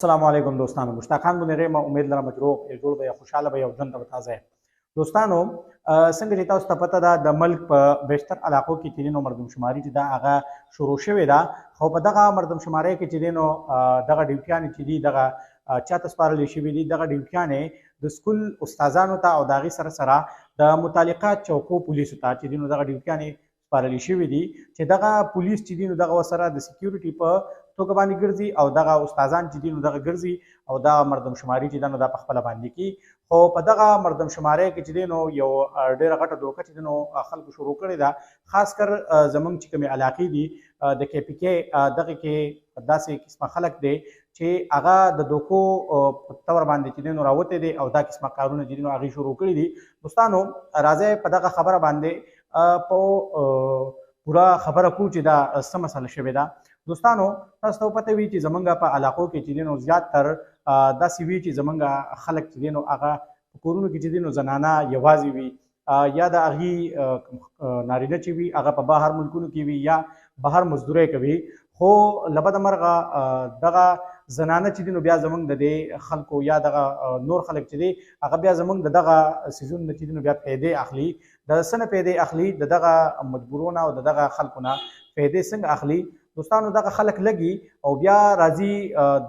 السلام علیکم دوستانو. مشتاق خان بنیری ما امید لرم مجروح یې جوړ به یا خوشاله به یا ژوند ته به تازه دوستانو. څنګه چې تاسو ته پته ده د ملک په بیشتر علاقو کې چې نو مردم شماري چې دا هغه شروع شوې ده، خو په دغه مردم شمارۍ کې چې نو دغه ډیوټیانې چې دي دغه چاته سپارل شوي دي، دغه ډیوټیانې د سکول استادانو ته او د هغې سره سره د متعلقه چوکو پولیسو ته چې نو دغه ډیوټیانې سپارل شوي دي چې دغه پولیس چې دي نو دغه ورسره د سکیورټي په توګه باندې ګرځي او دغه استادان چې دي نو دغه ګرځي او دا مردم شماري چې ده نو دا په خپله باندې کي. خو په دغه مردم شمارۍ کې چې دی نو یو ډېره غټه دوکه چې دی نو خلکو شروع کړې ده، خاص کر زموږ چې کومې علاقې دي د کې پي کې دغه کې داسې قسمه خلک دی چې هغه د دوکو په طور باندې چې دی نو راوتی دی او دا قسمه کارونه چې دي نو هغې شروع کړي دي. دوستانو راځئ په دغه خبره باندې په پوره خبره کوو چې دا څه مسله شوې ده. دوستانو تاسو ته پته وي چې زمونږ په علاقو کې چې دی نو زیات تر داسې وي چې زمونږ خلک چې دی نو هغه په کورونو کې چې دی نو زنانه یوازې وي یا د هغې نارینه چې وي هغه په بهر ملکونو کې وي یا بهر مزدورۍ کوي. خو له بده مرغه دغه زنانه چې دی نو بیا زمونږ د دې خلکو یا دغه نور خلک چې دی هغه بیا زمونږ د دغه سیزون نه چې دی نو بیا پیدې اخلي. د څه نه پیدې اخلي؟ د دغه مجبورونه او د دغه خلکو نه پیدې څنګه اخلي؟ دوستانو دغه خلک لګي او بیا راځي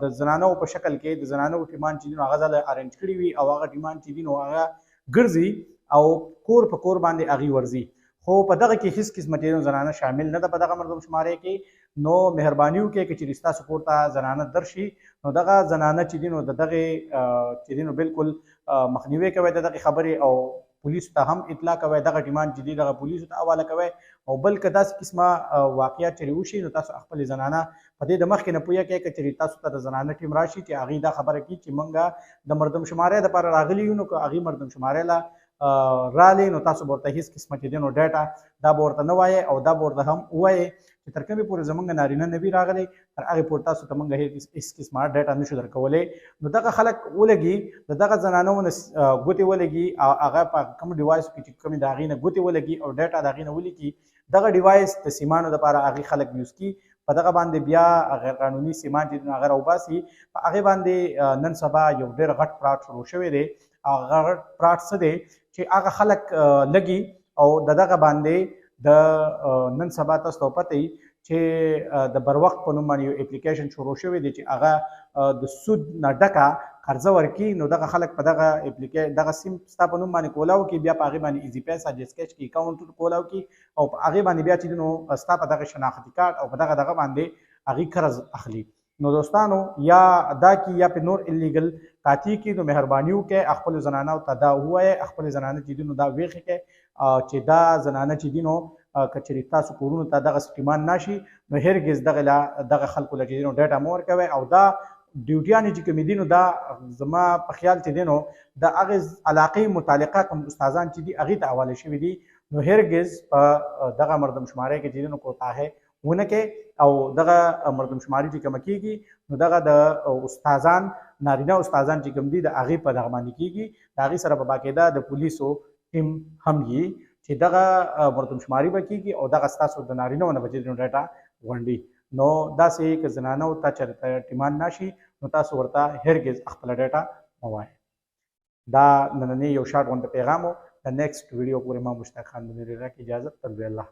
د زنانو په شکل کې د زنانو ټیمان چې دي نو هغه ځله ارینج کړي وي او هغه ټیمان چې دي نو هغه ګرځي او کور په کور باندې هغې ورځي. خو په دغه کې هیڅ قسمه چې زنانه شامل نه ده په دغه مردم شمارۍ کې. نو مهرباني وکړئ که چېرې ستاسو کور ته زنانه درشي نو دغه زنانه چې دي نو د دغې چې دي نو بالکل مخنیوی کوئ د دغې خبرې او پولیسو ته هم اطلاع کوئ، دغه ټیمان چې دي دغه پولیسو ته حواله کوئ. او بل که داسې قسمه واقعیات چېرې وشي نو تاسو خپلې زنانه په دې د مخکې نه پوهه کوئ که چېرې تاسو ته د زنانه ټیم راشي چې هغې دا خبره کړي چې موږ د مردم شمارۍ دپاره راغلي یو، نو که هغې مردم شمارۍ له رالې نو تاسو به ورته هېڅ قسمه چې دی نو ډیټا دا به ورته نه وایئ او دا به ورته هم ووایئ چې تر کومې پورې زموږ نارینه نه وي راغلی تر هغې پورې تاسو ته موږ هېڅ قسمه ډیټا نشو درکولی. نو دغه خلک ولګي د دغه زنانو نه ګوتې ولګي او هغه په کوم ډیوایس کې چې کومې د هغې نه ګوتې ولګي او ډیټا د هغې نه ولیکي. دغه ډیوایس د سیمانو دپاره هغې خلک یوز کي، په دغه باندې بیا غیر قانوني سیمان چې دي نو هغه راوباسي. په هغې باندې نن سبا یو ډېر غټ فراډ شروع شوی دی. هغه غټ فراډ څه دی چې هغه خلک لګي او د دغه باندې د نن سبا تاسو ته پته وي چې د بروقت په نوم باندې یو اپلیکیشن شروع شوی دی چې هغه د سود نه ډکه قرضه ورکړي. نو دغه خلک په دغه سیم ستا په نوم باندې کولاو کړي، بیا په هغې باندې ایزي پیسه جسکیچ کې اکاونټ کولاو کړي او په هغې باندې بیا چې نو ستا په دغه شناختي کارت او په دغه باندې هغې قرض اخلي. نو دوستانو یا دا کی یا په نور الیګل کاتی کی نو مهرباني وکړئ خپلو زنانو ته دا ووایئ، خپلې زنانه چې دي نو دا ویښې کړئ چې دا زنانه چې دي نو که چېرې تاسو کورونو ته دغسې ټیمان ناشي نو هرګز دغه خلکو له چې دي نو ډیټا مه ورکوئ. او دا ډیوټیانې چې کومې دي نو دا زما په خیال چې دی نو د هغې علاقې متعلقه کوم استادان چې دي هغې ته حواله شوي دي. نو هرګز په دغه مردم شمارۍ کې چې دی نو کوتاهۍ ونه کوئ او دغه مردم شماري چې کومه کېږي نو دغه د استادان نارینه استادان چې کوم دي د هغې په دغه باندې کېږي، د هغې سره په باقاعده د پولیسو ټیم هم وي چې دغه مردم شماري به کېږي او دغه ستاسو د نارینهو نه به چې نو ډیټا غونډي. نو داسې که زنانو ته چېرته ټیمان ناشي نو تاسو ورته هرګز خپله ډیټا مه وایئ. دا نننی یو شارټ غونډه پیغام و. د نیکسټ ویډیو پورې ما مشتاق خان بنیری راکړي اجازت. تر الله.